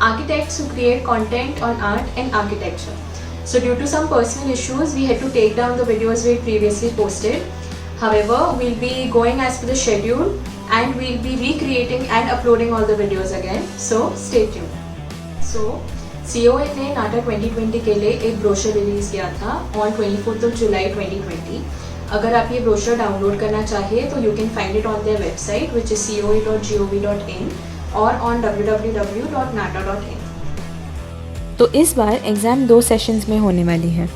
architects who create content on art and architecture. So due to some personal issues, we had to take down the videos we previously posted. However, we'll be going as per the schedule and we'll be recreating and uploading all the videos again. So stay tuned. So COA ने नाटा 2020 के लिए एक brochure release किया था on 24th of July 2020. अगर आप ये brochure download करना चाहिए तो you can find it on their website which is coa.gov.in or on www.nata.in. तो इस बार एग्ज़ाम 2 सेशंस में होने वाली है।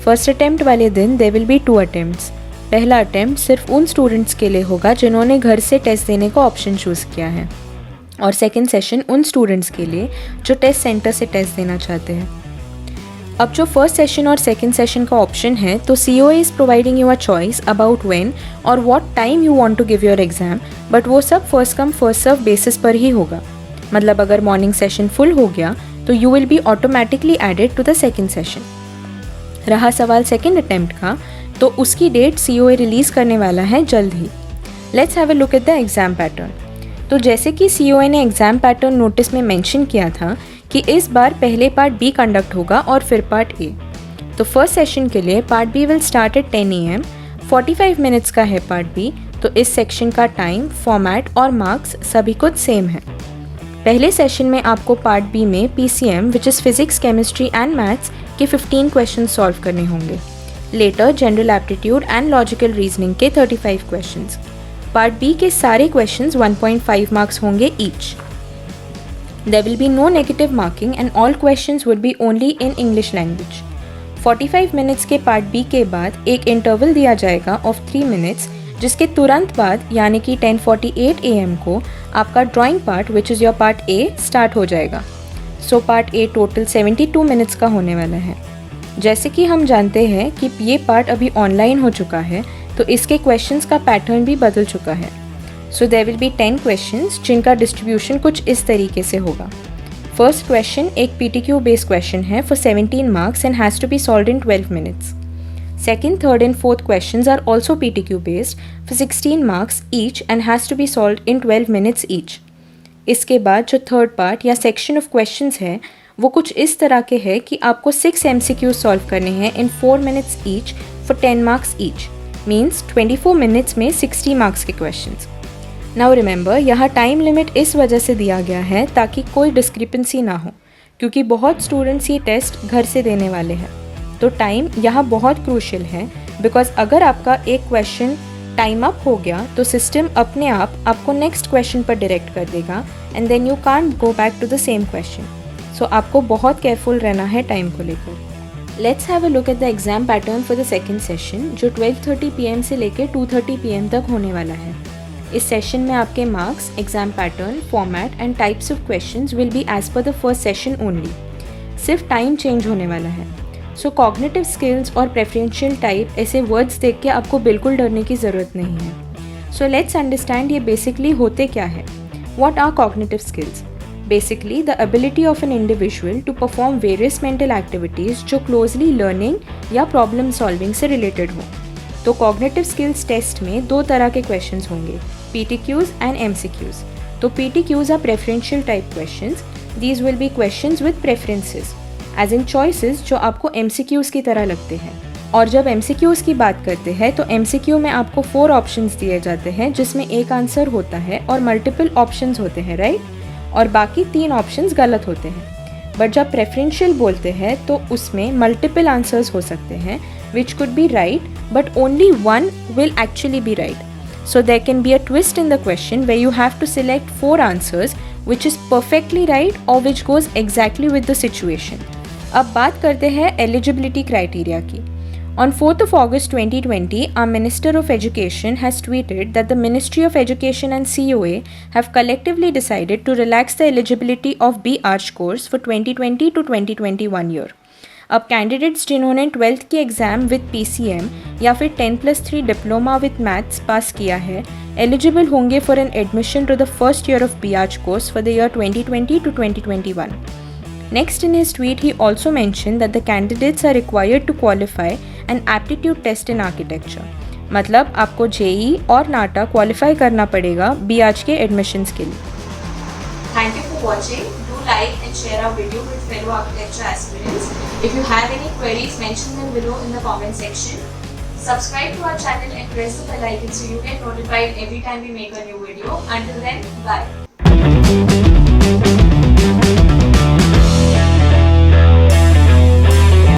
फर्स्ट अटैम्प्ट वाले दिन देयर विल बी 2 अटैम्प्ट्स। पहला अटैम्प्ट सिर्फ उन स्टूडेंट्स के लिए होगा जिन्होंने घर से टेस्ट देने का ऑप्शन चूज़ किया है, और सेकंड सेशन उन स्टूडेंट्स के लिए जो टेस्ट सेंटर से टेस्ट देना चाहते हैं। अब जो फर्स्ट सेशन और सेकंड सेशन का ऑप्शन है, तो COA is providing you a choice about when or what time you want to give your exam, but वो सब first come first serve basis पर ही होगा। मतलब अगर मॉर्निंग सेशन फुल हो गया तो you will be automatically added to the second session. रहा सवाल सेकेंड अटैम्प्ट का, तो उसकी डेट COA रिलीज़ करने वाला है जल्द ही। Let's have a look at the exam pattern. तो जैसे कि COA ने एग्ज़ाम पैटर्न नोटिस में मेंशन किया था कि इस बार पहले पार्ट B कंडक्ट होगा और फिर पार्ट A। तो फर्स्ट सेशन के लिए part B will start at 10 AM, 45 minutes का है पार्ट B। तो इस सेक्शन का टाइम, फॉर्मेट और मार्क्स सभी कुछ सेम है। पहले सेशन में आपको पार्ट बी में PCM which is physics, chemistry and maths के 15 क्वेश्चन सॉल्व करने होंगे। Later general aptitude and logical reasoning के 35 क्वेश्चंस। पार्ट बी के सारे क्वेश्चंस 1.5 मार्क्स होंगे each. There will be no negative marking and all questions would be only in English language. 45 minutes के part B के बाद एक इंटरवल दिया जाएगा ऑफ 3 मिनट्स, जिसके तुरंत बाद यानी कि 10:48 AM को आपका drawing part which is your part A start हो जाएगा। So part A total 72 minutes का होने वाला है। जैसे कि हम जानते हैं कि ये पार्ट अभी ऑनलाइन हो चुका है, तो इसके क्वेश्चंस का पैटर्न भी बदल चुका है। So there will be 10 questions जिनका डिस्ट्रीब्यूशन कुछ इस तरीके से होगा। फर्स्ट क्वेश्चन एक PTQ बेस्ड क्वेश्चन है for 17 marks and has to be solved in 12 minutes. Second, third and fourth questions are also PTQ based for 16 marks each and has to be solved in 12 minutes each. इसके बाद जो third part या section of questions है वो कुछ इस तरह के है कि आपको 6 MCQs सॉल्व करने हैं in 4 minutes each for 10 marks each. Means 24 minutes में 60 मार्क्स के क्वेश्चंस। Now remember, यहाँ टाइम लिमिट इस वजह से दिया गया है ताकि कोई डिस्क्रिपेंसी ना हो, क्योंकि बहुत स्टूडेंट्स ये टेस्ट घर से देने वाले हैं। तो टाइम यहाँ बहुत क्रूशियल है, बिकॉज अगर आपका एक क्वेश्चन टाइम अप हो गया तो सिस्टम अपने आप आपको नेक्स्ट क्वेश्चन पर डायरेक्ट कर देगा and then you can't go back to the same question. So आपको बहुत केयरफुल रहना है टाइम को लेकर। Let's have a look at the exam pattern for the second session, जो 12:30 PM से लेकर 2:30 PM तक होने वाला है। इस सेशन में आपके marks, exam pattern, format and types of questions will be as per the first session only. सिर्फ टाइम चेंज होने वाला है। सो कॉग्निटिव स्किल्स और प्रेफरेंशियल टाइप ऐसे वर्ड्स देख के आपको बिल्कुल डरने की ज़रूरत नहीं है। सो लेट्स अंडरस्टैंड ये बेसिकली होते क्या है। What are cognitive skills? Basically the ability of an individual to perform various mental activities जो क्लोजली लर्निंग या प्रॉब्लम सॉल्विंग से रिलेटेड हो। तो कॉग्निटिव स्किल्स टेस्ट में 2 तरह के क्वेश्चंस होंगे, PTQs एंड MCQs। तो PTQs are preferential type questions. These will be questions with preferences as in choices जो आपको MCQs की तरह लगते हैं। और जब MCQs की बात करते हैं तो MCQ में आपको 4 ऑप्शंस दिए जाते हैं, जिसमें एक आंसर होता है और मल्टीपल ऑप्शंस होते हैं, राइट? और बाकी 3 ऑप्शंस गलत होते हैं। बट जब प्रेफरेंशियल बोलते हैं तो उसमें मल्टीपल आंसर्स हो सकते हैं which could be right, but only one will actually be right. So there can be a twist in the question where you have to select 4 answers which is perfectly right or which goes exactly with the situation. अब बात करते हैं eligibility criteria की। On 4th of August 2020, our Minister of Education has tweeted that the Ministry of Education and COA have collectively decided to relax the eligibility of B Arch course for 2020 to 2021 year. अब candidates जिन्होंने 12th की exam with PCM या फिर 10+3 diploma with maths पास किया है eligible होंगे for an admission to the first year of B Arch course for the year 2020 to 2021. Next in his tweet, he also mentioned that the candidates are required to qualify an aptitude test in architecture. मतलब आपको JEE और नाटा qualify करना पड़ेगा B Arch के admissions के लिए। Thank you for watching. Do like and share our video with fellow architecture aspirants. If you have any queries, mention them below in the comment section. Subscribe to our channel and press the bell icon so you get notified every time we make a new video. Until then, bye.